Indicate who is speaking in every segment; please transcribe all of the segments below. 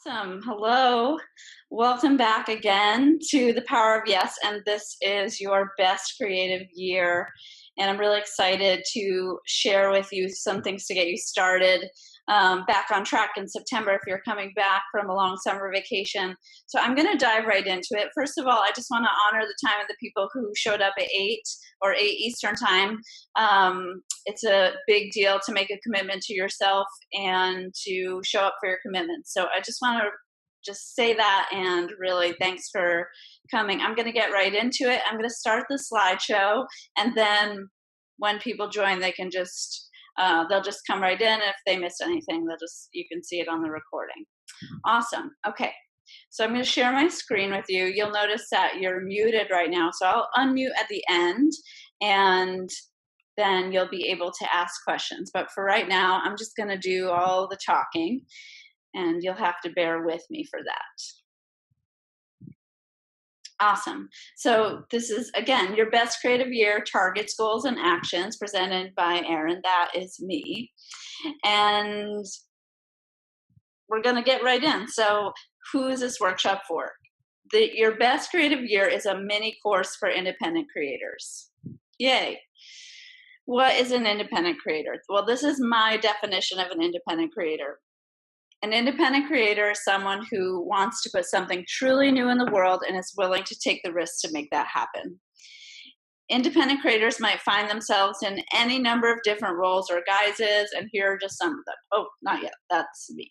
Speaker 1: Awesome. Hello. Welcome back again to the Power of Yes. And this is your best creative year. And I'm really excited to share with you some things to get you started back on track in September if you're coming back from a long summer vacation. So I'm going to dive right into it. First of all, I just want to honor the time of the people who showed up at 8 or 8 Eastern time. It's a big deal to make a commitment to yourself and to show up for your commitments. So I just want to just say that, and really thanks for coming. I'm going to get right into it. I'm going to start the slideshow, and then when people join, they can just they'll just come right in. If they missed anything, you can see it on the recording. Awesome. Okay. So I'm going to share my screen with you. You'll notice that you're muted right now. So I'll unmute at the end, and then you'll be able to ask questions. But for right now, I'm just going to do all the talking, and you'll have to bear with me for that. Awesome. So this is, again, your best creative year targets, goals, and actions presented by Erin. That is me. And we're going to get right in. So who is this workshop for? Your best creative year is a mini course for independent creators. Yay. What is an independent creator? Well, this is my definition of an independent creator. An independent creator is someone who wants to put something truly new in the world and is willing to take the risk to make that happen. Independent creators might find themselves in any number of different roles or guises, and here are just some of them. Oh, not yet. That's me.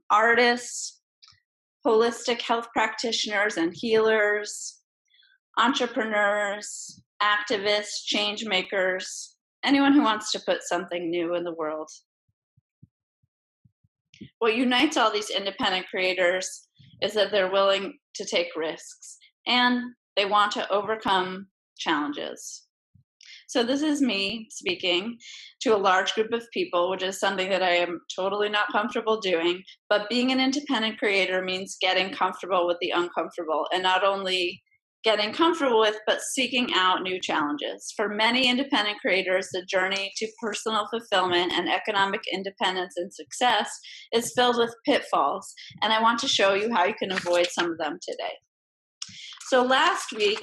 Speaker 1: Artists, holistic health practitioners and healers, entrepreneurs, activists, change makers, anyone who wants to put something new in the world. What unites all these independent creators is that they're willing to take risks and they want to overcome challenges. So this is me speaking to a large group of people, which is something that I am totally not comfortable doing. But being an independent creator means getting comfortable with the uncomfortable, and not only getting comfortable with, but seeking out new challenges. For many independent creators, the journey to personal fulfillment and economic independence and success is filled with pitfalls, and I want to show you how you can avoid some of them today. So last week,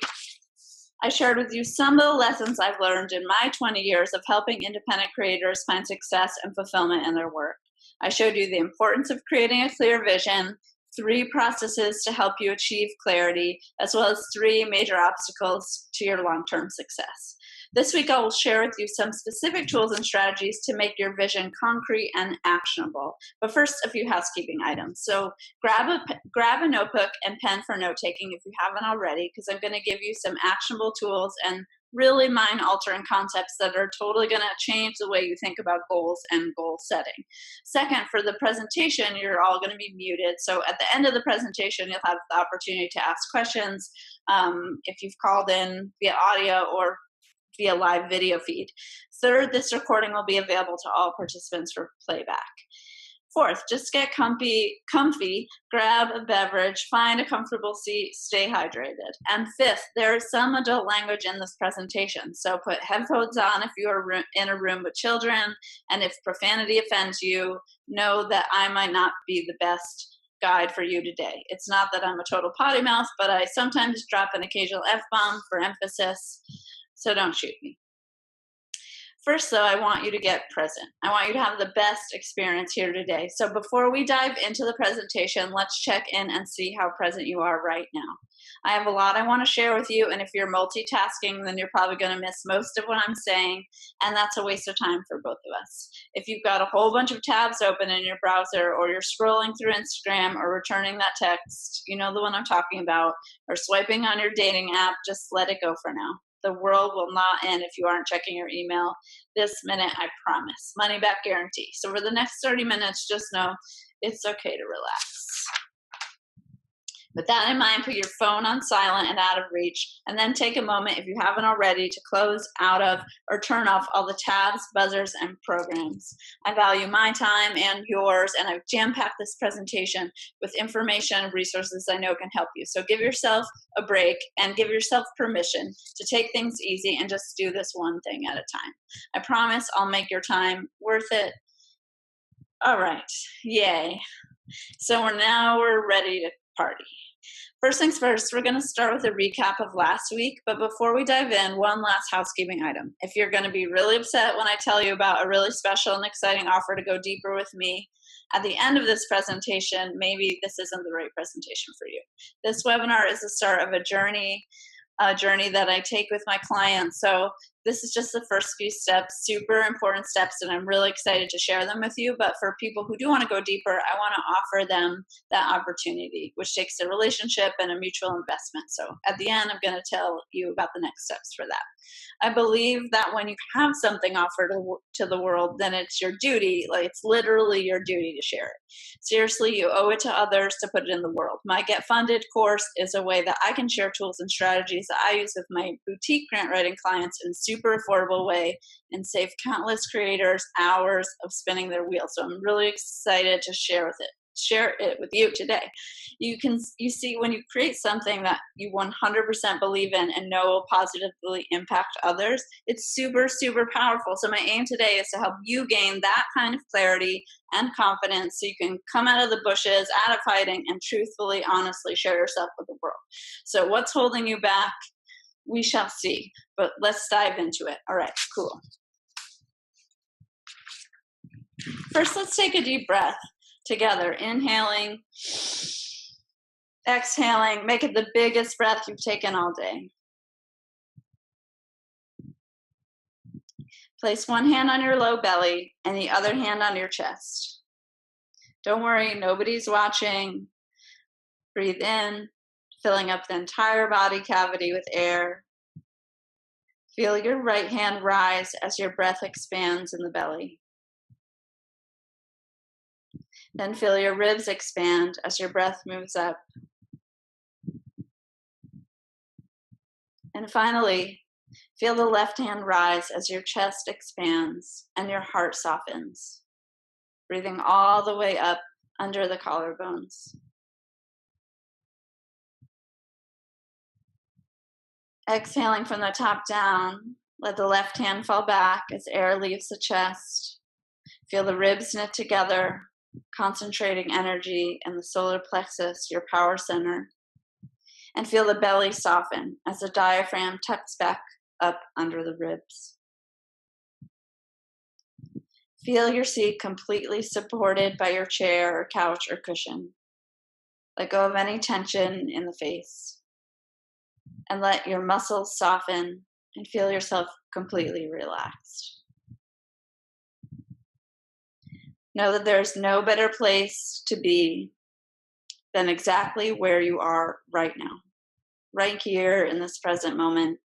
Speaker 1: I shared with you some of the lessons I've learned in my 20 years of helping independent creators find success and fulfillment in their work. I showed you the importance of creating a clear vision, 3 processes to help you achieve clarity, as well as 3 major obstacles to your long-term success. This week, I will share with you some specific tools and strategies to make your vision concrete and actionable. But first, a few housekeeping items. So grab a notebook and pen for note-taking if you haven't already, because I'm going to give you some actionable tools and really mind-altering concepts that are totally going to change the way you think about goals and goal setting. Second, for the presentation, you're all going to be muted. So at the end of the presentation, you'll have the opportunity to ask questions if you've called in via audio or via live video feed. Third, this recording will be available to all participants for playback. Fourth, just get comfy, grab a beverage, find a comfortable seat, stay hydrated. And fifth, there is some adult language in this presentation, so put headphones on if you are in a room with children, and if profanity offends you, know that I might not be the best guide for you today. It's not that I'm a total potty mouth, but I sometimes drop an occasional F-bomb for emphasis, so don't shoot me. First, though, I want you to get present. I want you to have the best experience here today. So before we dive into the presentation, let's check in and see how present you are right now. I have a lot I want to share with you, and if you're multitasking, then you're probably going to miss most of what I'm saying, and that's a waste of time for both of us. If you've got a whole bunch of tabs open in your browser, or you're scrolling through Instagram or returning that text, you know the one I'm talking about, or swiping on your dating app, just let it go for now. The world will not end if you aren't checking your email this minute, I promise. Money back guarantee. So for the next 30 minutes, just know it's okay to relax. With that in mind, put your phone on silent and out of reach, and then take a moment, if you haven't already, to close out of or turn off all the tabs, buzzers, and programs. I value my time and yours, and I've jam-packed this presentation with information and resources I know can help you. So give yourself a break and give yourself permission to take things easy and just do this one thing at a time. I promise I'll make your time worth it. All right, yay. So we're ready to party. First things first, we're going to start with a recap of last week. But before we dive in, one last housekeeping item. If you're going to be really upset when I tell you about a really special and exciting offer to go deeper with me at the end of this presentation, maybe this isn't the right presentation for you. This webinar is the start of a journey that I take with my clients. So this is just the first few steps, super important steps, and I'm really excited to share them with you. But for people who do want to go deeper, I want to offer them that opportunity, which takes a relationship and a mutual investment. So at the end, I'm going to tell you about the next steps for that. I believe that when you have something offered to the world, then it's your duty, like it's literally your duty to share it. Seriously, you owe it to others to put it in the world. My Get Funded course is a way that I can share tools and strategies that I use with my boutique grant writing clients in a super affordable way and save countless creators hours of spinning their wheels. So I'm really excited to share it with you today. You see, when you create something that you 100% believe in and know will positively impact others, it's super, super powerful. So my aim today is to help you gain that kind of clarity and confidence so you can come out of the bushes, out of hiding, and truthfully, honestly share yourself with the world. So what's holding you back? We shall see, but let's dive into it. All right, cool. First, let's take a deep breath together. Inhaling, exhaling, make it the biggest breath you've taken all day. Place one hand on your low belly and the other hand on your chest. Don't worry, nobody's watching. Breathe in, filling up the entire body cavity with air. Feel your right hand rise as your breath expands in the belly. Then feel your ribs expand as your breath moves up. And finally, feel the left hand rise as your chest expands and your heart softens, breathing all the way up under the collarbones. Exhaling from the top down, let the left hand fall back as air leaves the chest. Feel the ribs knit together, concentrating energy in the solar plexus, your power center. And feel the belly soften as the diaphragm tucks back up under the ribs. Feel your seat completely supported by your chair or couch or cushion. Let go of any tension in the face. And let your muscles soften and feel yourself completely relaxed. Know that there's no better place to be than exactly where you are right now, right here in this present moment.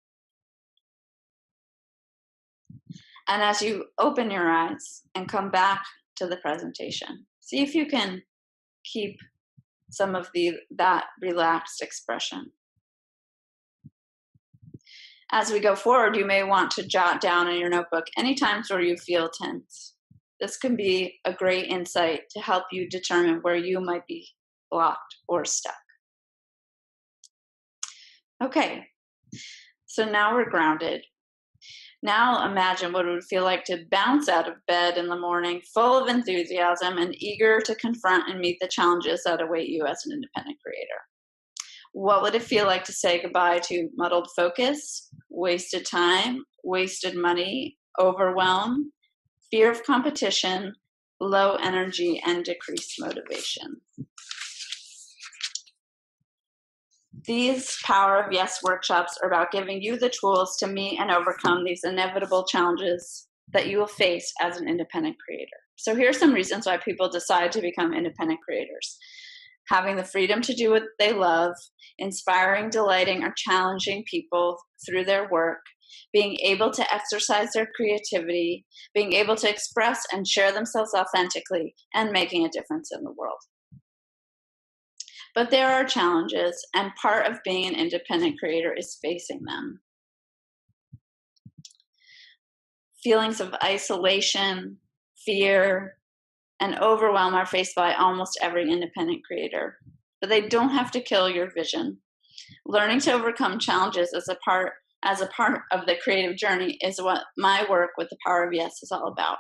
Speaker 1: And as you open your eyes and come back to the presentation, see if you can keep some of that relaxed expression. As we go forward, you may want to jot down in your notebook any times where you feel tense. This can be a great insight to help you determine where you might be blocked or stuck. Okay, so now we're grounded. Now imagine what it would feel like to bounce out of bed in the morning full of enthusiasm and eager to confront and meet the challenges that await you as an independent creator. What would it feel like to say goodbye to muddled focus, wasted time, wasted money, overwhelm, fear of competition, low energy, and decreased motivation? These Power of Yes workshops are about giving you the tools to meet and overcome these inevitable challenges that you will face as an independent creator. So here are some reasons why people decide to become independent creators. Having the freedom to do what they love, inspiring, delighting, or challenging people through their work, being able to exercise their creativity, being able to express and share themselves authentically, and making a difference in the world. But there are challenges, and part of being an independent creator is facing them. Feelings of isolation, fear, and overwhelm are faced by almost every independent creator, but they don't have to kill your vision. Learning to overcome challenges as a part of the creative journey is what my work with the Power of Yes is all about.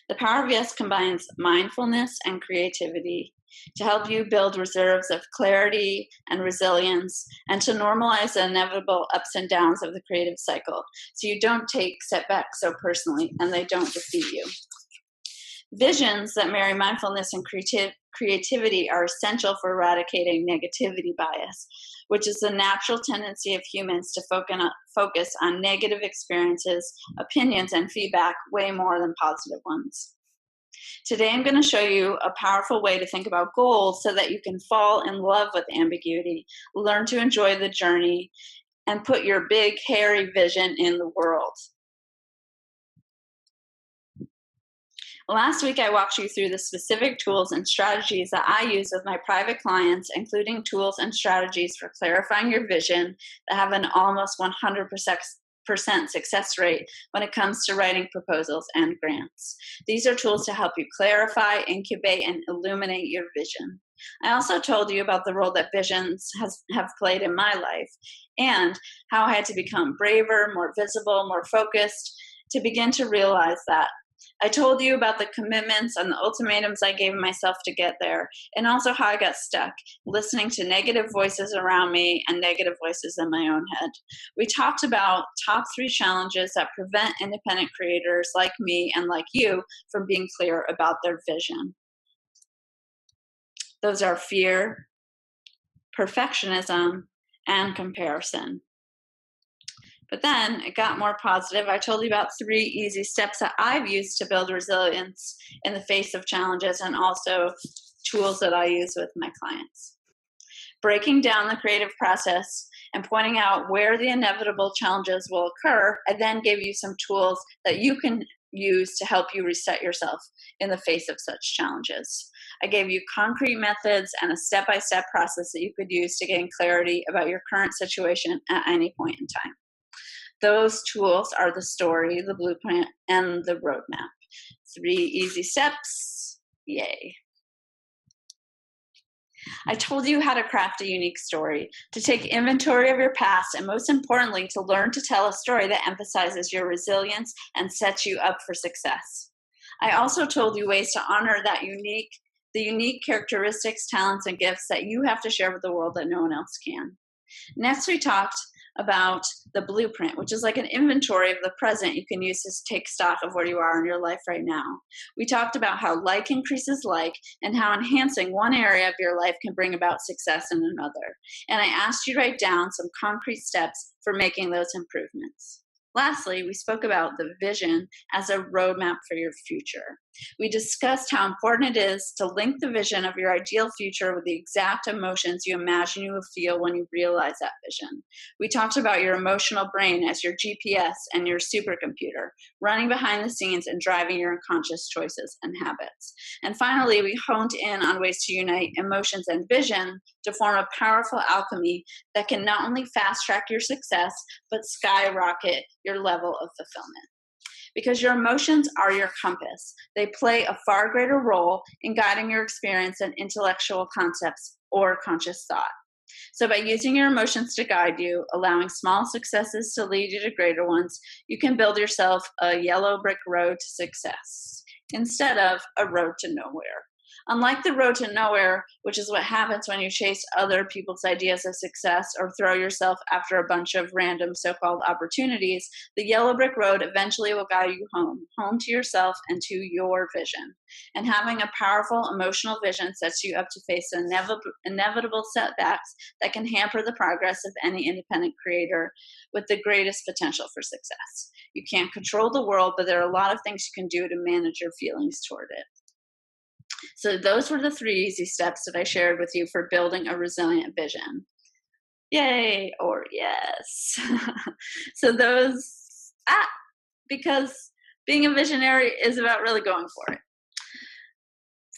Speaker 1: The Power of Yes combines mindfulness and creativity to help you build reserves of clarity and resilience and to normalize the inevitable ups and downs of the creative cycle so you don't take setbacks so personally and they don't defeat you. Visions that marry mindfulness and creativity are essential for eradicating negativity bias, which is the natural tendency of humans to focus on negative experiences, opinions, and feedback way more than positive ones. Today, I'm going to show you a powerful way to think about goals so that you can fall in love with ambiguity, learn to enjoy the journey, and put your big, hairy vision in the world. Last week, I walked you through the specific tools and strategies that I use with my private clients, including tools and strategies for clarifying your vision that have an almost 100% success rate when it comes to writing proposals and grants. These are tools to help you clarify, incubate, and illuminate your vision. I also told you about the role that visions have played in my life and how I had to become braver, more visible, more focused to begin to realize that. I told you about the commitments and the ultimatums I gave myself to get there, and also how I got stuck, listening to negative voices around me and negative voices in my own head. We talked about top 3 challenges that prevent independent creators like me and like you from being clear about their vision. Those are fear, perfectionism, and comparison. But then it got more positive. I told you about 3 easy steps that I've used to build resilience in the face of challenges and also tools that I use with my clients. Breaking down the creative process and pointing out where the inevitable challenges will occur, I then gave you some tools that you can use to help you reset yourself in the face of such challenges. I gave you concrete methods and a step-by-step process that you could use to gain clarity about your current situation at any point in time. Those tools are the story, the blueprint, and the roadmap. 3 easy steps. Yay. I told you how to craft a unique story, to take inventory of your past, and most importantly, to learn to tell a story that emphasizes your resilience and sets you up for success. I also told you ways to honor the unique characteristics, talents, and gifts that you have to share with the world that no one else can. Next, we talked about the blueprint, which is like an inventory of the present you can use to take stock of where you are in your life right now. We talked about how like increases like and how enhancing one area of your life can bring about success in another. And I asked you to write down some concrete steps for making those improvements. Lastly, we spoke about the vision as a roadmap for your future. We discussed how important it is to link the vision of your ideal future with the exact emotions you imagine you will feel when you realize that vision. We talked about your emotional brain as your GPS and your supercomputer, running behind the scenes and driving your unconscious choices and habits. And finally, we honed in on ways to unite emotions and vision to form a powerful alchemy that can not only fast track your success, but skyrocket your level of fulfillment. Because your emotions are your compass. They play a far greater role in guiding your experience than intellectual concepts or conscious thought. So by using your emotions to guide you, allowing small successes to lead you to greater ones, you can build yourself a yellow brick road to success instead of a road to nowhere. Unlike the road to nowhere, which is what happens when you chase other people's ideas of success or throw yourself after a bunch of random so-called opportunities, the yellow brick road eventually will guide you home to yourself and to your vision. And having a powerful emotional vision sets you up to face inevitable setbacks that can hamper the progress of any independent creator with the greatest potential for success. You can't control the world, but there are a lot of things you can do to manage your feelings toward it. So those were the 3 easy steps that I shared with you for building a resilient vision. Yay or yes. So because being a visionary is about really going for it.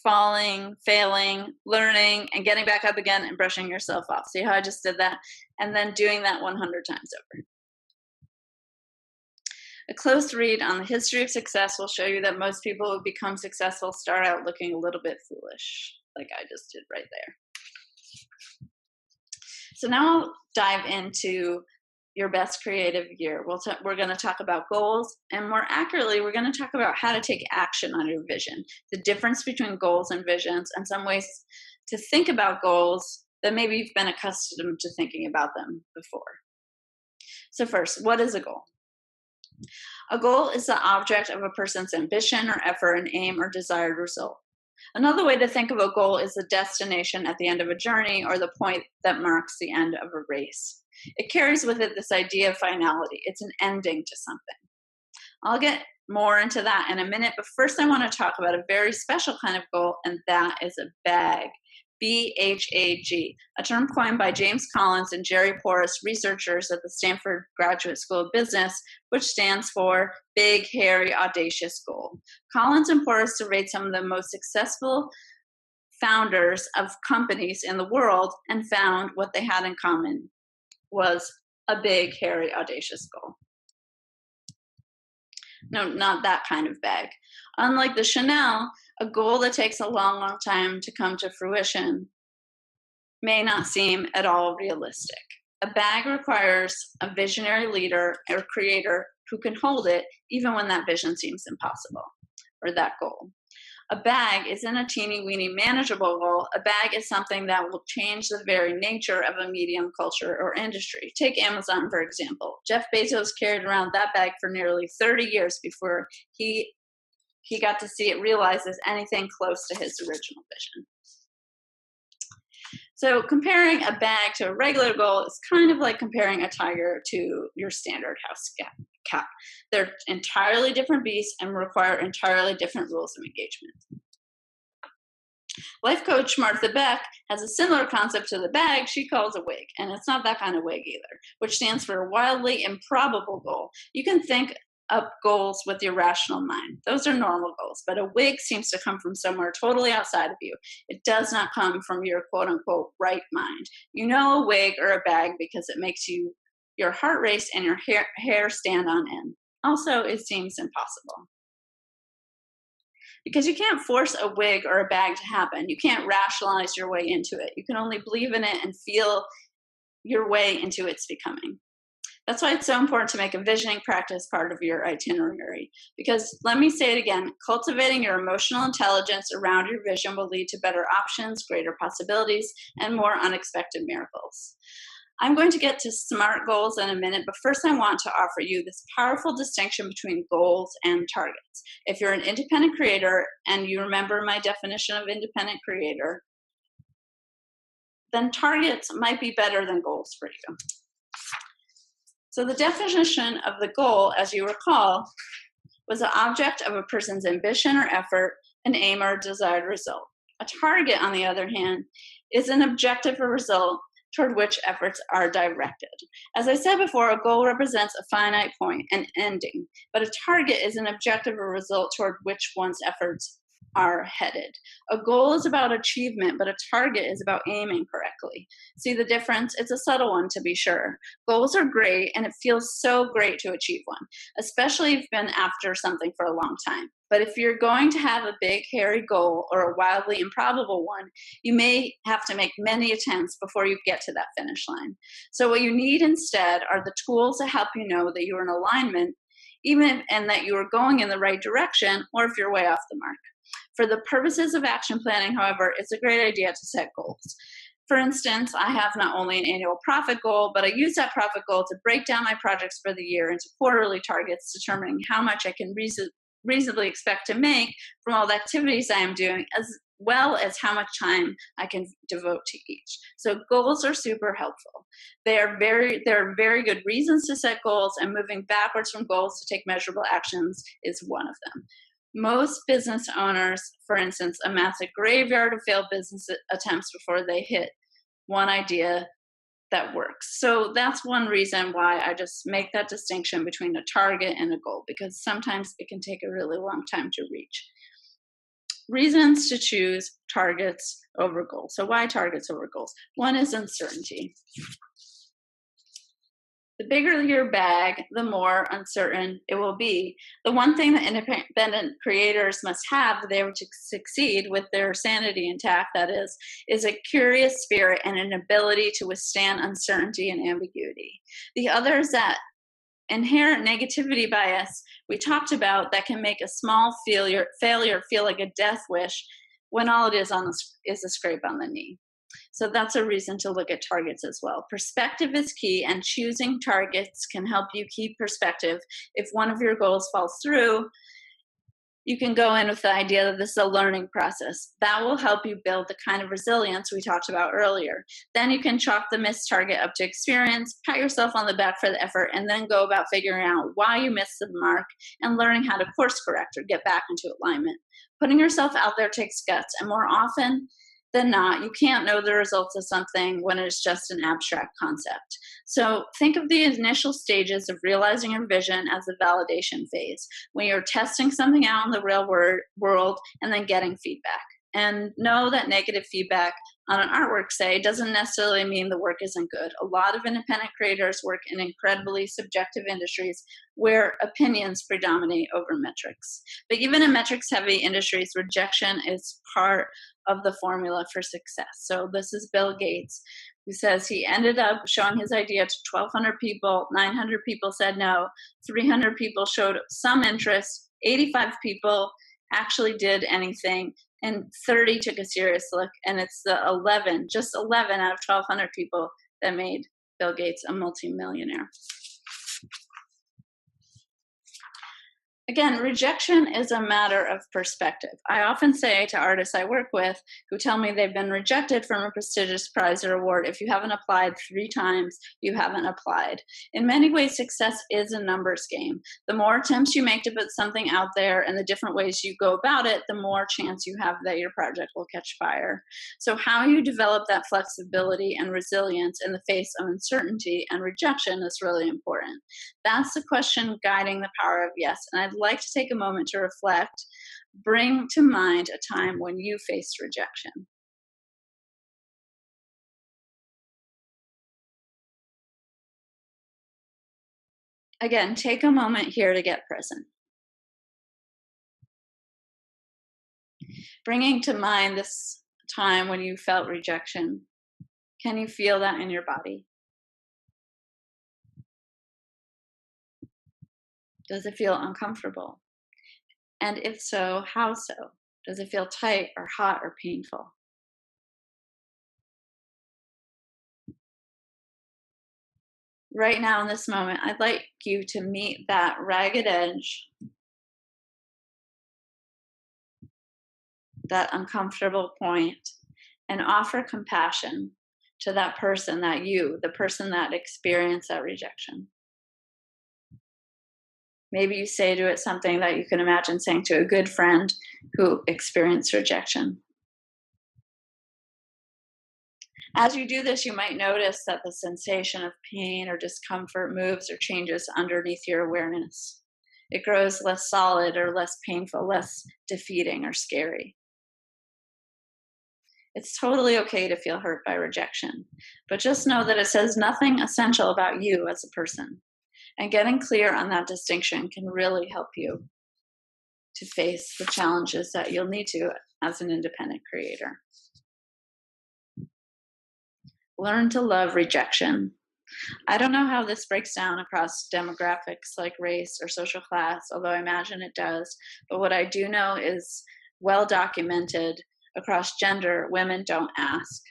Speaker 1: Falling, failing, learning, and getting back up again and brushing yourself off. See how I just did that? And then doing that 100 times over. A close read on the history of success will show you that most people who become successful start out looking a little bit foolish, like I just did right there. So now I'll dive into your best creative year. We're going to talk about goals, and more accurately, we're going to talk about how to take action on your vision, the difference between goals and visions, and some ways to think about goals that maybe you've been accustomed to thinking about them before. So first, what is a goal? A goal is the object of a person's ambition or effort, an aim or desired result. Another way to think of a goal is the destination at the end of a journey or the point that marks the end of a race. It carries with it this idea of finality. It's an ending to something. I'll get more into that in a minute, but first I want to talk about a very special kind of goal, and that is a BHAG. BHAG, a term coined by James Collins and Jerry Porras, researchers at the Stanford Graduate School of Business, which stands for Big, Hairy, Audacious Goal. Collins and Porras surveyed some of the most successful founders of companies in the world and found what they had in common was a big, hairy, audacious goal. No, not that kind of bag. Unlike the Chanel, a goal that takes a long, long time to come to fruition may not seem at all realistic. A bag requires a visionary leader or creator who can hold it even when that vision seems impossible, or that goal. A bag isn't a teeny weeny manageable goal. A bag is something that will change the very nature of a medium, culture, or industry. Take Amazon, for example. Jeff Bezos carried around that bag for nearly 30 years before he got to see it realized as anything close to his original vision. So comparing a bag to a regular goal is kind of like comparing a tiger to your standard house cat. They're entirely different beasts and require entirely different rules of engagement. Life coach Martha Beck has a similar concept to the bag she calls a wig, and it's not that kind of wig either, which stands for a wildly improbable goal. You can think up goals with your rational mind. Those are normal goals, but a wig seems to come from somewhere totally outside of you. It does not come from your quote unquote right mind. You know a wig or a bag because it makes your heart race and your hair stand on end. Also, it seems impossible. Because you can't force a wig or a bag to happen. You can't rationalize your way into it. You can only believe in it and feel your way into its becoming. That's why it's so important to make a visioning practice part of your itinerary. Because let me say it again, cultivating your emotional intelligence around your vision will lead to better options, greater possibilities, and more unexpected miracles. I'm going to get to SMART goals in a minute, but first I want to offer you this powerful distinction between goals and targets. If you're an independent creator and you remember my definition of independent creator, then targets might be better than goals for you. So the definition of the goal, as you recall, was the object of a person's ambition or effort, an aim or desired result. A target, on the other hand, is an objective or result toward which efforts are directed. As I said before, a goal represents a finite point, an ending, but a target is an objective or result toward which one's efforts are headed. A goal is about achievement, but a target is about aiming correctly. See the difference? It's a subtle one, to be sure. Goals are great, and it feels so great to achieve one, especially if you've been after something for a long time. But if you're going to have a big, hairy goal or a wildly improbable one, you may have to make many attempts before you get to that finish line. So what you need instead are the tools to help you know that you're in alignment, and that you are going in the right direction, or if you're way off the mark. For the purposes of action planning, however, it's a great idea to set goals. For instance, I have not only an annual profit goal, but I use that profit goal to break down my projects for the year into quarterly targets, determining how much I can reasonably expect to make from all the activities I am doing, as well as how much time I can devote to each. So goals are super helpful. There are very good reasons to set goals, and moving backwards from goals to take measurable actions is one of them. Most business owners, for instance, amass a graveyard of failed business attempts before they hit one idea that works. So that's one reason why I just make that distinction between a target and a goal, because sometimes it can take a really long time to reach. Reasons to choose targets over goals. So why targets over goals? One is uncertainty. The bigger your bag, the more uncertain it will be. The one thing that independent creators must have if they were to succeed with their sanity intact, that is a curious spirit and an ability to withstand uncertainty and ambiguity. The other is that inherent negativity bias we talked about that can make a small failure feel like a death wish when all it is is a scrape on the knee. So that's a reason to look at targets as well. Perspective is key, and choosing targets can help you keep perspective. If one of your goals falls through, you can go in with the idea that this is a learning process. That will help you build the kind of resilience we talked about earlier. Then you can chalk the missed target up to experience, pat yourself on the back for the effort, and then go about figuring out why you missed the mark and learning how to course correct or get back into alignment. Putting yourself out there takes guts, and more often than not, you can't know the results of something when it's just an abstract concept. So think of the initial stages of realizing your vision as the validation phase, when you're testing something out in the real world and then getting feedback. And know that negative feedback on an artwork, say, doesn't necessarily mean the work isn't good. A lot of independent creators work in incredibly subjective industries where opinions predominate over metrics. But even in metrics-heavy industries, rejection is part of the formula for success. So this is Bill Gates, who says he ended up showing his idea to 1,200 people, 900 people said no, 300 people showed some interest, 85 people actually did anything, and 30 took a serious look, and it's the 11, just 11 out of 1,200 people that made Bill Gates a multimillionaire. Again, rejection is a matter of perspective. I often say to artists I work with who tell me they've been rejected from a prestigious prize or award, if you haven't applied 3 times, you haven't applied. In many ways, success is a numbers game. The more attempts you make to put something out there and the different ways you go about it, the more chance you have that your project will catch fire. So how you develop that flexibility and resilience in the face of uncertainty and rejection is really important. That's the question guiding the power of yes. And I'd like to take a moment to reflect, bring to mind a time when you faced rejection. Again, take a moment here to get present. Bringing to mind this time when you felt rejection, can you feel that in your body? Does it feel uncomfortable? And if so, how so? Does it feel tight or hot or painful? Right now in this moment, I'd like you to meet that ragged edge, that uncomfortable point, and offer compassion to that person, the person that experienced that rejection. Maybe you say to it something that you can imagine saying to a good friend who experienced rejection. As you do this, you might notice that the sensation of pain or discomfort moves or changes underneath your awareness. It grows less solid or less painful, less defeating or scary. It's totally okay to feel hurt by rejection, but just know that it says nothing essential about you as a person. And getting clear on that distinction can really help you to face the challenges that you'll need to as an independent creator. Learn to love rejection. I don't know how this breaks down across demographics like race or social class, although I imagine it does. But what I do know is well documented across gender, women don't ask.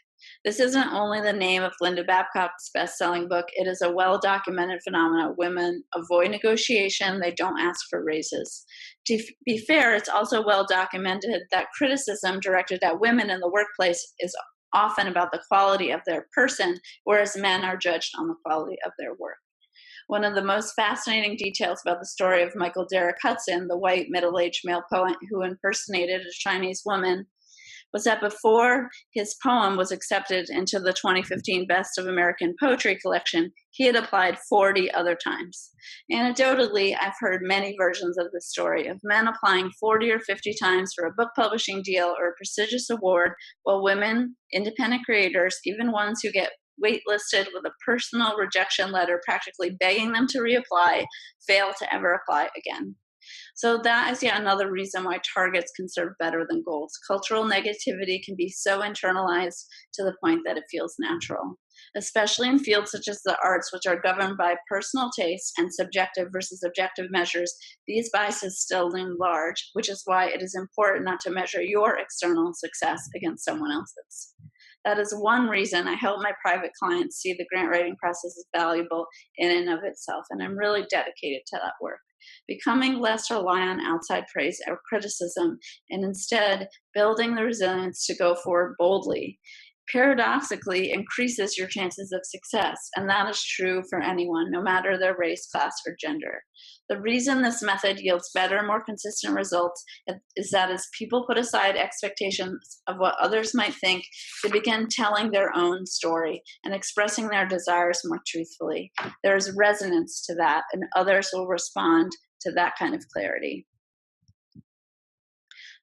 Speaker 1: This isn't only the name of Linda Babcock's best-selling book. It is a well-documented phenomenon. Women avoid negotiation. They don't ask for raises. To be fair, it's also well-documented that criticism directed at women in the workplace is often about the quality of their person, whereas men are judged on the quality of their work. One of the most fascinating details about the story of Michael Derrick Hudson, the white middle-aged male poet who impersonated a Chinese woman, was that before his poem was accepted into the 2015 Best of American Poetry collection, he had applied 40 other times. Anecdotally, I've heard many versions of this story of men applying 40 or 50 times for a book publishing deal or a prestigious award, while women, independent creators, even ones who get waitlisted with a personal rejection letter, practically begging them to reapply, fail to ever apply again. So that is yet another reason why targets can serve better than goals. Cultural negativity can be so internalized to the point that it feels natural, especially in fields such as the arts, which are governed by personal taste and subjective versus objective measures. These biases still loom large, which is why it is important not to measure your external success against someone else's. That is one reason I help my private clients see the grant writing process as valuable in and of itself, and I'm really dedicated to that work. Becoming less reliant on outside praise or criticism, and instead building the resilience to go forward boldly, paradoxically increases your chances of success, and that is true for anyone, no matter their race, class, or gender. The reason this method yields better, more consistent results is that as people put aside expectations of what others might think, they begin telling their own story and expressing their desires more truthfully. There is resonance to that, and others will respond to that kind of clarity.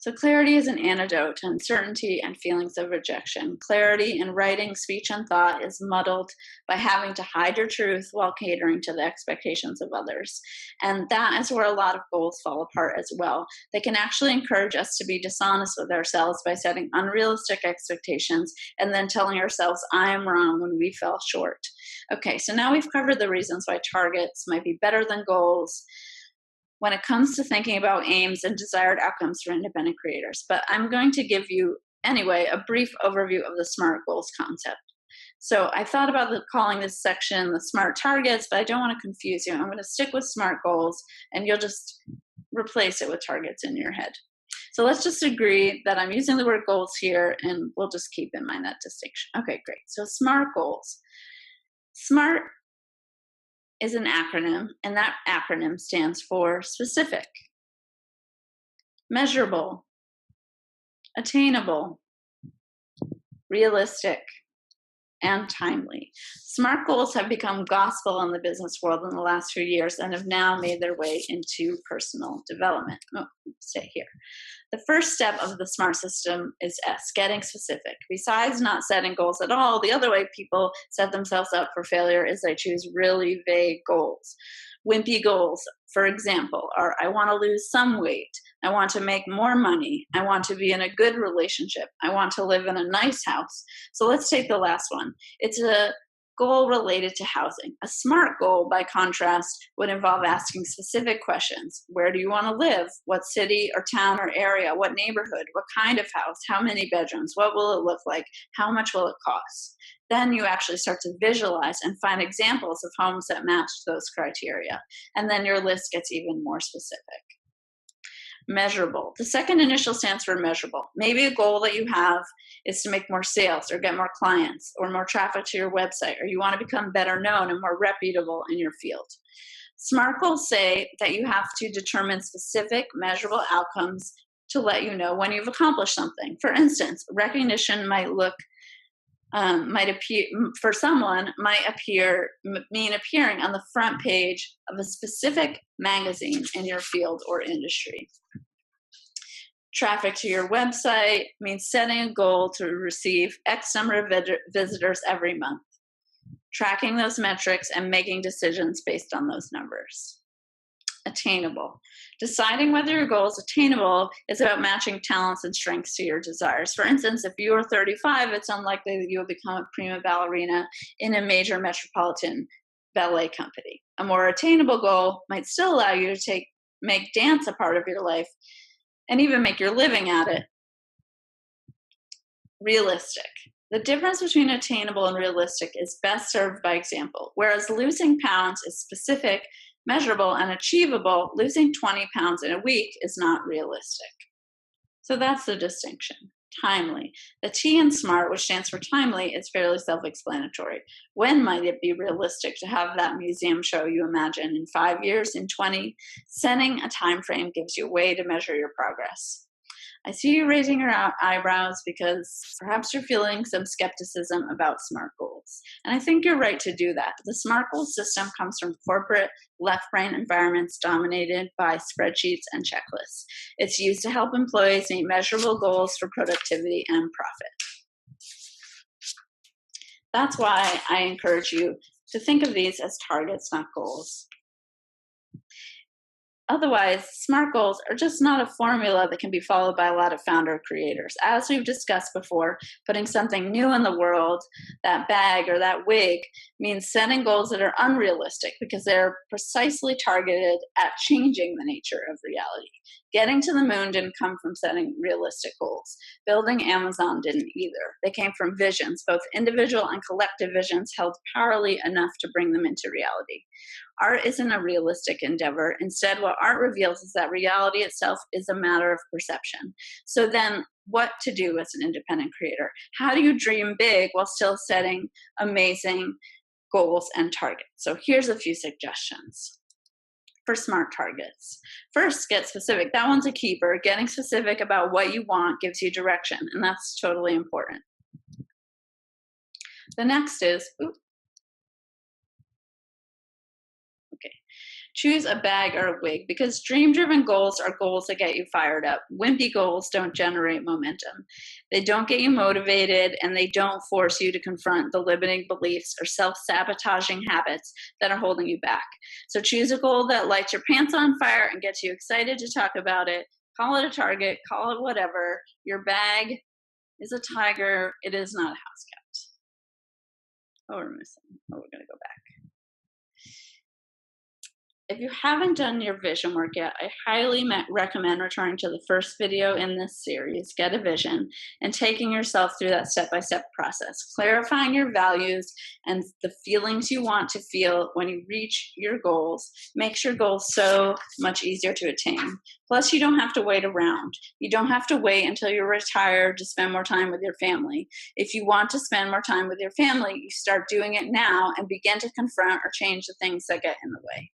Speaker 1: So clarity is an antidote to uncertainty and feelings of rejection. Clarity in writing, speech, and thought is muddled by having to hide your truth while catering to the expectations of others. And that is where a lot of goals fall apart as well. They can actually encourage us to be dishonest with ourselves by setting unrealistic expectations and then telling ourselves, I am wrong, when we fell short. Okay, so now we've covered the reasons why targets might be better than goals when it comes to thinking about aims and desired outcomes for independent creators. But I'm going to give you, anyway, a brief overview of the SMART goals concept. So I thought about calling this section the SMART targets, but I don't want to confuse you. I'm going to stick with SMART goals, and you'll just replace it with targets in your head. So let's just agree that I'm using the word goals here, and we'll just keep in mind that distinction. Okay, great. So SMART goals. SMART is an acronym, and that acronym stands for specific, measurable, attainable, realistic, and timely. SMART goals have become gospel in the business world in the last few years and have now made their way into personal development. Oh, stay here. The first step of the SMART system is S, getting specific. Besides not setting goals at all, the other way people set themselves up for failure is they choose really vague goals. Wimpy goals, for example, are I want to lose some weight, I want to make more money, I want to be in a good relationship, I want to live in a nice house. So let's take the last one. It's a goal related to housing. A SMART goal, by contrast, would involve asking specific questions. Where do you want to live? What city or town or area? What neighborhood? What kind of house? How many bedrooms? What will it look like? How much will it cost? Then you actually start to visualize and find examples of homes that match those criteria. And then your list gets even more specific. Measurable. The second initial stands for measurable. Maybe a goal that you have is to make more sales or get more clients or more traffic to your website, or you want to become better known and more reputable in your field. SMART goals say that you have to determine specific measurable outcomes to let you know when you've accomplished something. For instance, recognition might appear for someone mean appearing on the front page of a specific magazine in your field or industry. Traffic to your website means setting a goal to receive X number of visitors every month, tracking those metrics and making decisions based on those numbers. Attainable. Deciding whether your goal is attainable is about matching talents and strengths to your desires. For instance, if you are 35, it's unlikely that you will become a prima ballerina in a major metropolitan ballet company. A more attainable goal might still allow you to make dance a part of your life and even make your living at it. Realistic. The difference between attainable and realistic is best served by example. Whereas losing pounds is specific, measurable, and achievable, losing 20 pounds in a week is not realistic. So that's the distinction. Timely. The T in SMART, which stands for timely, is fairly self-explanatory. When might it be realistic to have that museum show you imagine? In 5 years? In 20? Setting a time frame gives you a way to measure your progress. I see you raising your eyebrows because perhaps you're feeling some skepticism about SMART goals. And I think you're right to do that. The SMART goal system comes from corporate left-brain environments dominated by spreadsheets and checklists. It's used to help employees meet measurable goals for productivity and profit. That's why I encourage you to think of these as targets, not goals. Otherwise, SMART goals are just not a formula that can be followed by a lot of founder creators. As we've discussed before, putting something new in the world, that bag or that wig, means setting goals that are unrealistic because they're precisely targeted at changing the nature of reality. Getting to the moon didn't come from setting realistic goals. Building Amazon didn't either. They came from visions, both individual and collective visions held powerfully enough to bring them into reality. Art isn't a realistic endeavor. Instead, what art reveals is that reality itself is a matter of perception. So then, what to do as an independent creator? How do you dream big while still setting amazing goals and targets? So here's a few suggestions for SMART targets. First, get specific. That one's a keeper. Getting specific about what you want gives you direction, and that's totally important. The next is, choose a bag or a wig, because dream-driven goals are goals that get you fired up. Wimpy goals don't generate momentum. They don't get you motivated, and they don't force you to confront the limiting beliefs or self-sabotaging habits that are holding you back. So choose a goal that lights your pants on fire and gets you excited to talk about it. Call it a target, call it whatever. Your bag is a tiger. It is not a house cat. Oh, we're missing. Oh, we're going to go back. If you haven't done your vision work yet, I highly recommend returning to the first video in this series, Get a Vision, and taking yourself through that step-by-step process, clarifying your values and the feelings you want to feel when you reach your goals makes your goals so much easier to attain. Plus, you don't have to wait around. You don't have to wait until you're retired to spend more time with your family. If you want to spend more time with your family, you start doing it now and begin to confront or change the things that get in the way.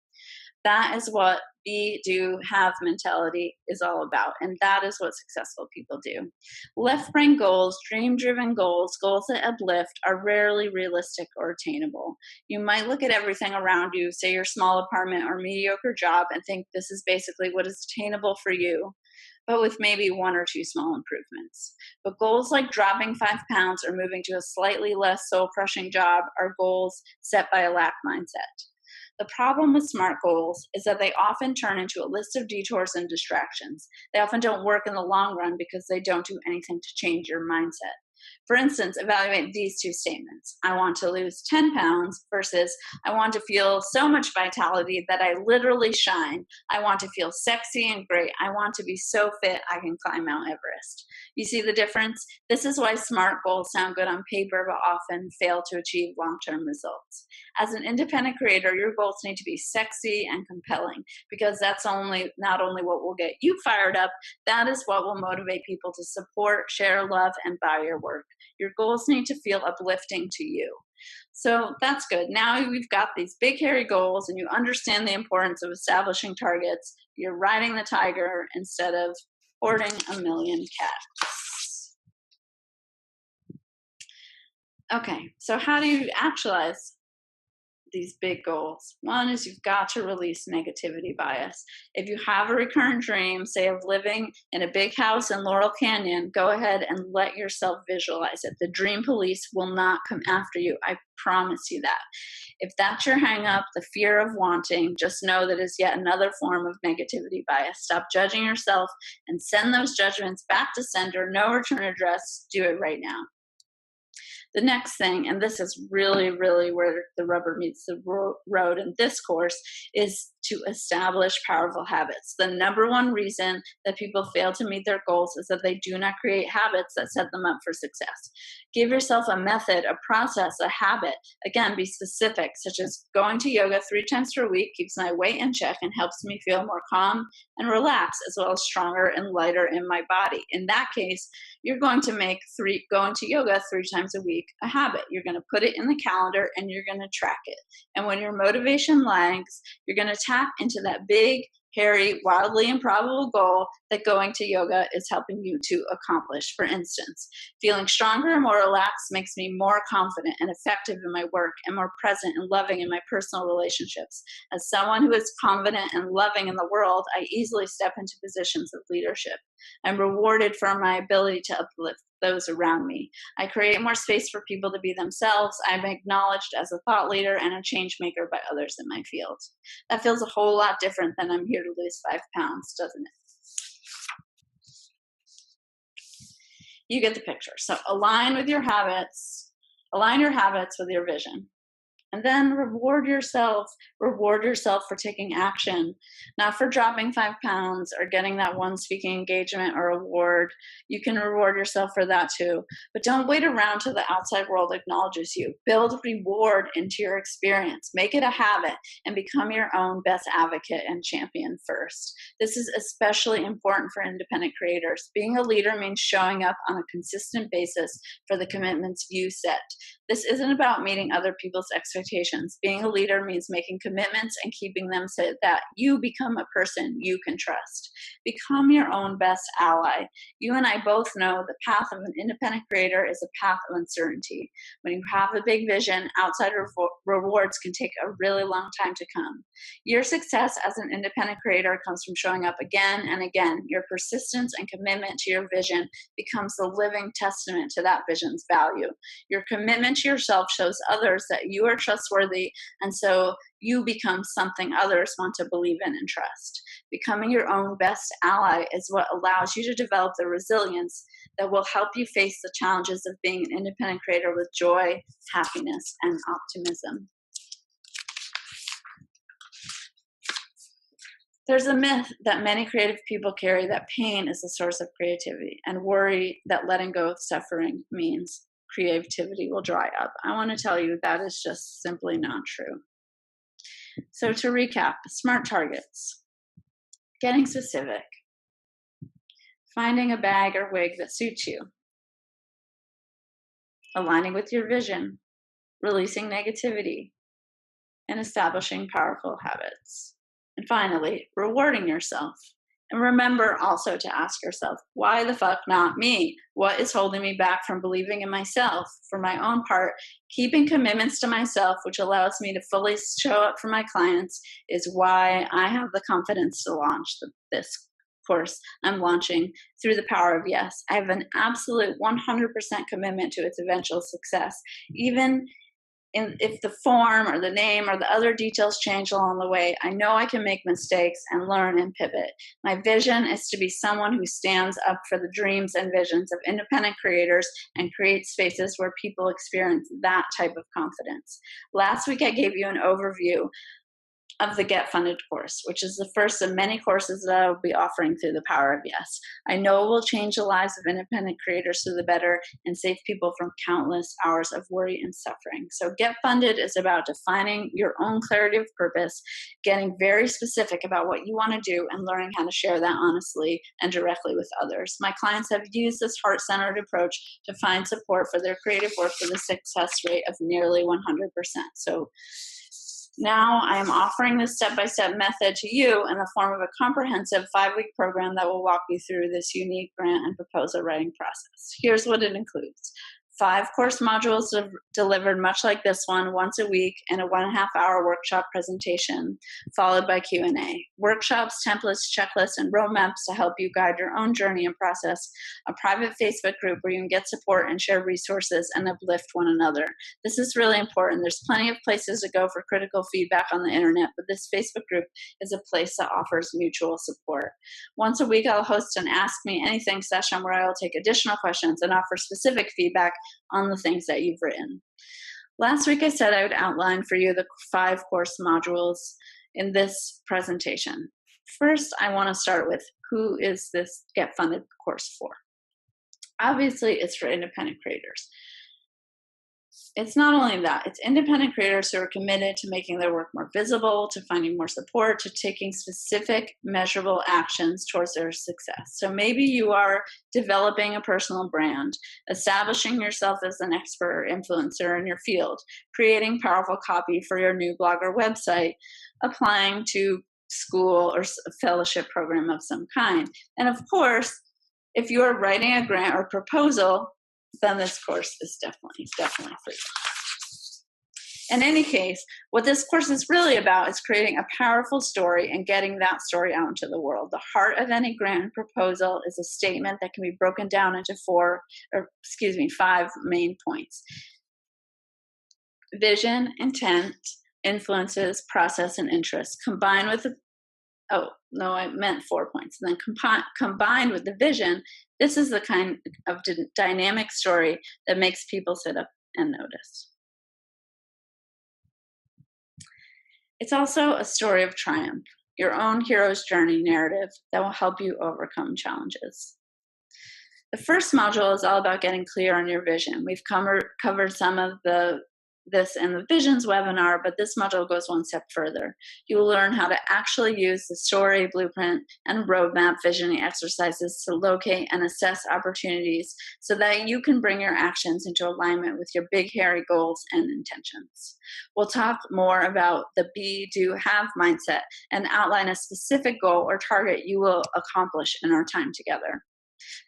Speaker 1: That is what be, do, have mentality is all about, and that is what successful people do. Left-brain goals, dream-driven goals, goals that uplift are rarely realistic or attainable. You might look at everything around you, say your small apartment or mediocre job, and think this is basically what is attainable for you, but with maybe 1 or 2 small improvements. But goals like dropping 5 pounds or moving to a slightly less soul-crushing job are goals set by a lack mindset. The problem with SMART goals is that they often turn into a list of detours and distractions. They often don't work in the long run because they don't do anything to change your mindset. For instance, evaluate these 2 statements. I want to lose 10 pounds versus I want to feel so much vitality that I literally shine. I want to feel sexy and great. I want to be so fit I can climb Mount Everest. You see the difference? This is why SMART goals sound good on paper but often fail to achieve long-term results. As an independent creator, your goals need to be sexy and compelling, because that's not only what will get you fired up, that is what will motivate people to support, share, love, and buy your work. Your goals need to feel uplifting to you. So that's good. Now we've got these big, hairy goals, and you understand the importance of establishing targets. You're riding the tiger instead of hoarding a million cats. Okay, so how do you actualize these big goals? One is you've got to release negativity bias. If you have a recurrent dream, say of living in a big house in Laurel Canyon, go ahead and let yourself visualize it. The dream police will not come after you. I promise you that. If that's your hang up, the fear of wanting, just know that is yet another form of negativity bias. Stop judging yourself and send those judgments back to sender. No return address. Do it right now. The next thing, and this is really, really where the rubber meets the road in this course, is to establish powerful habits. The number one reason that people fail to meet their goals is that they do not create habits that set them up for success. Give yourself a method, a process, a habit. Again, be specific, such as going to yoga 3 times per week keeps my weight in check and helps me feel more calm and relaxed, as well as stronger and lighter in my body. In that case, you're going to make going to yoga 3 times a week a habit. You're going to put it in the calendar and you're going to track it. And when your motivation lags, you're going to tap into that big, hairy, wildly improbable goal that going to yoga is helping you to accomplish. For instance, feeling stronger and more relaxed makes me more confident and effective in my work and more present and loving in my personal relationships. As someone who is confident and loving in the world, I easily step into positions of leadership. I'm rewarded for my ability to uplift those around me. I create more space for people to be themselves. I'm acknowledged as a thought leader and a change maker by others in my field. That feels a whole lot different than I'm here to lose 5 pounds, doesn't it? You get the picture. So align your habits with your vision. And then reward yourself for taking action, not for dropping 5 pounds or getting that one speaking engagement or award. You can reward yourself for that too. But don't wait around till the outside world acknowledges you. Build reward into your experience. Make it a habit and become your own best advocate and champion first. This is especially important for independent creators. Being a leader means showing up on a consistent basis for the commitments you set. This isn't about meeting other people's expectations. Being a leader means making commitments and keeping them so that you become a person you can trust. Become your own best ally. You and I both know the path of an independent creator is a path of uncertainty. When you have a big vision, outside rewards can take a really long time to come. Your success as an independent creator comes from showing up again and again. Your persistence and commitment to your vision becomes the living testament to that vision's value. Your commitment to yourself shows others that you are trustworthy, and so you become something others want to believe in and trust. Becoming your own best ally is what allows you to develop the resilience that will help you face the challenges of being an independent creator with joy, happiness, and optimism. There's a myth that many creative people carry that pain is the source of creativity, and worry that letting go of suffering means creativity will dry up. I want to tell you that is just simply not true. So to recap, SMART targets, getting specific, finding a bag or wig that suits you, aligning with your vision, releasing negativity, and establishing powerful habits. And finally, rewarding yourself. And remember also to ask yourself, why the fuck not me? What is holding me back from believing in myself? For my own part, keeping commitments to myself, which allows me to fully show up for my clients, is why I have the confidence to launch this course I'm launching through the power of yes. I have an absolute 100% commitment to its eventual success, even if the form or the name or the other details change along the way. I know I can make mistakes and learn and pivot. My vision is to be someone who stands up for the dreams and visions of independent creators and create spaces where people experience that type of confidence. Last week, I gave you an overview of the Get Funded course, which is the first of many courses that I will be offering through the power of yes. I know it will change the lives of independent creators for the better and save people from countless hours of worry and suffering. So Get Funded is about defining your own clarity of purpose, getting very specific about what you want to do, and learning how to share that honestly and directly with others. My clients have used this heart-centered approach to find support for their creative work with a success rate of nearly 100%. So now I am offering this step-by-step method to you in the form of a comprehensive 5-week program that will walk you through this unique grant and proposal writing process. Here's what it includes. 5 course modules delivered much like this one once a week, and a 1.5-hour workshop presentation followed by Q&A. Workshops, templates, checklists, and roadmaps to help you guide your own journey and process. A private Facebook group where you can get support and share resources and uplift one another. This is really important. There's plenty of places to go for critical feedback on the internet, but this Facebook group is a place that offers mutual support. Once a week, I'll host an Ask Me Anything session where I will take additional questions and offer specific feedback on the things that you've written. Last week, I said I would outline for you the 5 course modules in this presentation. First, I want to start with, who is this Get Funded course for? Obviously, it's for independent creators. It's not only that, it's independent creators who are committed to making their work more visible, to finding more support, to taking specific measurable actions towards their success. So maybe you are developing a personal brand, establishing yourself as an expert or influencer in your field, creating powerful copy for your new blog or website, applying to school or a fellowship program of some kind. And of course, if you're writing a grant or proposal, then this course is definitely for you. In any case, what this course is really about is creating a powerful story and getting that story out into the world. The heart of any grant proposal is a statement that can be broken down into five main points: vision, intent, influences, process, and interest. Combined with oh, no, I meant 4 points. And then combined with the vision, this is the kind of dynamic story that makes people sit up and notice. It's also a story of triumph, your own hero's journey narrative that will help you overcome challenges. The first module is all about getting clear on your vision. We've covered some of this in the Visions webinar, but this module goes one step further. You will learn how to actually use the story, blueprint, and roadmap visioning exercises to locate and assess opportunities so that you can bring your actions into alignment with your big, hairy goals and intentions. We'll talk more about the be, do, have mindset and outline a specific goal or target you will accomplish in our time together.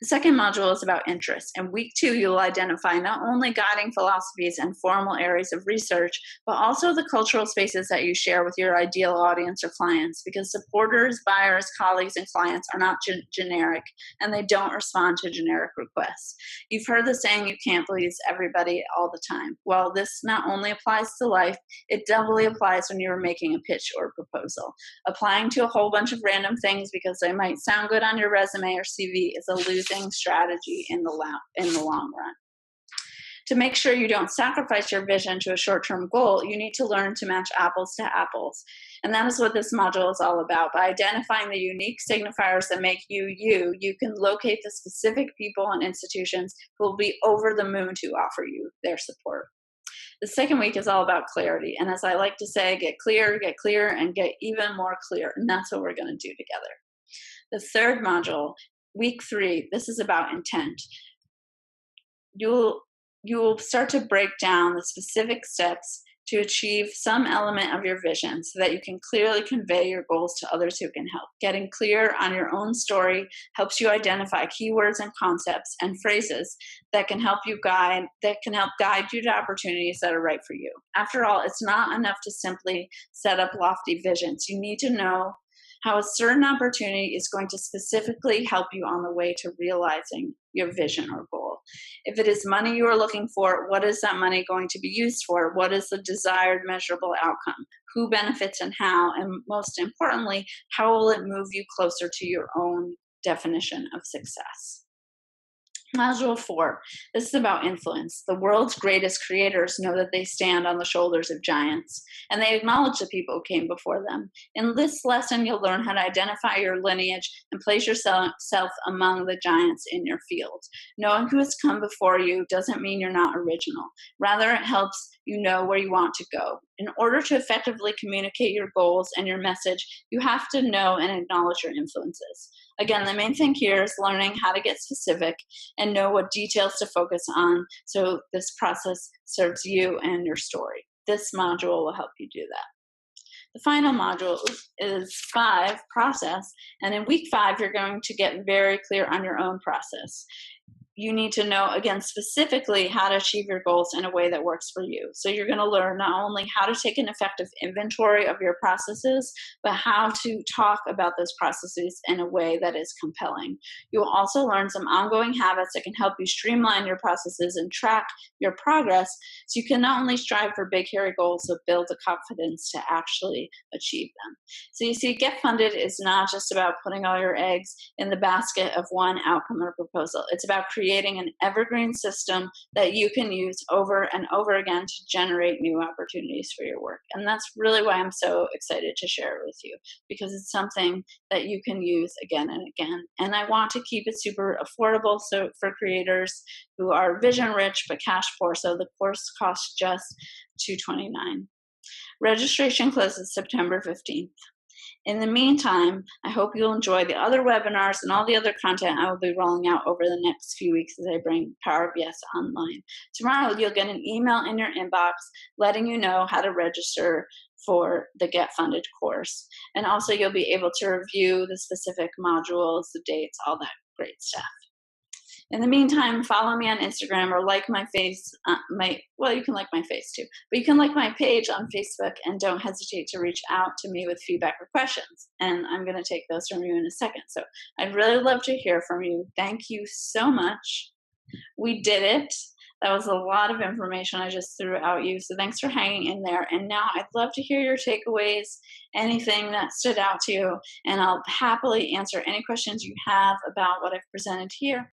Speaker 1: The second module is about interest. In week 2, you'll identify not only guiding philosophies and formal areas of research, but also the cultural spaces that you share with your ideal audience or clients, because supporters, buyers, colleagues, and clients are not generic, and they don't respond to generic requests. You've heard the saying, you can't please everybody all the time. Well, this not only applies to life, it doubly applies when you're making a pitch or proposal. Applying to a whole bunch of random things because they might sound good on your resume or CV is a losing strategy in the long run. To make sure you don't sacrifice your vision to a short-term goal, you need to learn to match apples to apples. And that is what this module is all about. By identifying the unique signifiers that make you, you can locate the specific people and institutions who will be over the moon to offer you their support. The second week is all about clarity. And as I like to say, get clear, and get even more clear. And that's what we're going to do together. The third module, week 3, this is about intent. You'll start to break down the specific steps to achieve some element of your vision so that you can clearly convey your goals to others who can help. Getting clear on your own story helps you identify keywords and concepts and phrases that can help guide you to opportunities that are right for you. After all, it's not enough to simply set up lofty visions. You need to know how a certain opportunity is going to specifically help you on the way to realizing your vision or goal. If it is money you are looking for, what is that money going to be used for? What is the desired measurable outcome? Who benefits and how? And most importantly, how will it move you closer to your own definition of success? Module 4, this is about influence. The world's greatest creators know that they stand on the shoulders of giants, and they acknowledge the people who came before them. In this lesson, you'll learn how to identify your lineage and place yourself among the giants in your field. Knowing who has come before you doesn't mean you're not original. Rather, it helps you know where you want to go. In order to effectively communicate your goals and your message, you have to know and acknowledge your influences. Again, the main thing here is learning how to get specific and know what details to focus on so this process serves you and your story. This module will help you do that. The final module is 5, process, and in week 5, you're going to get very clear on your own process. You need to know, again, specifically how to achieve your goals in a way that works for you. So you're going to learn not only how to take an effective inventory of your processes, but how to talk about those processes in a way that is compelling. You will also learn some ongoing habits that can help you streamline your processes and track your progress so you can not only strive for big, hairy goals, but build the confidence to actually achieve them. So you see, Get Funded is not just about putting all your eggs in the basket of one outcome or proposal. It's about creating an evergreen system that you can use over and over again to generate new opportunities for your work. And that's really why I'm so excited to share it with you, because it's something that you can use again and again. And I want to keep it super affordable so for creators who are vision rich but cash poor. So the course costs just $229. Registration closes September 15th. In the meantime, I hope you'll enjoy the other webinars and all the other content I will be rolling out over the next few weeks as I bring Power of Yes online. Tomorrow, you'll get an email in your inbox letting you know how to register for the Get Funded course. And also, you'll be able to review the specific modules, the dates, all that great stuff. In the meantime, follow me on Instagram or like my face. Well, you can like my face too, but you can like my page on Facebook, and don't hesitate to reach out to me with feedback or questions. And I'm going to take those from you in a second. So I'd really love to hear from you. Thank you so much. We did it. That was a lot of information I just threw at you. So thanks for hanging in there. And now I'd love to hear your takeaways, anything that stood out to you, and I'll happily answer any questions you have about what I've presented here.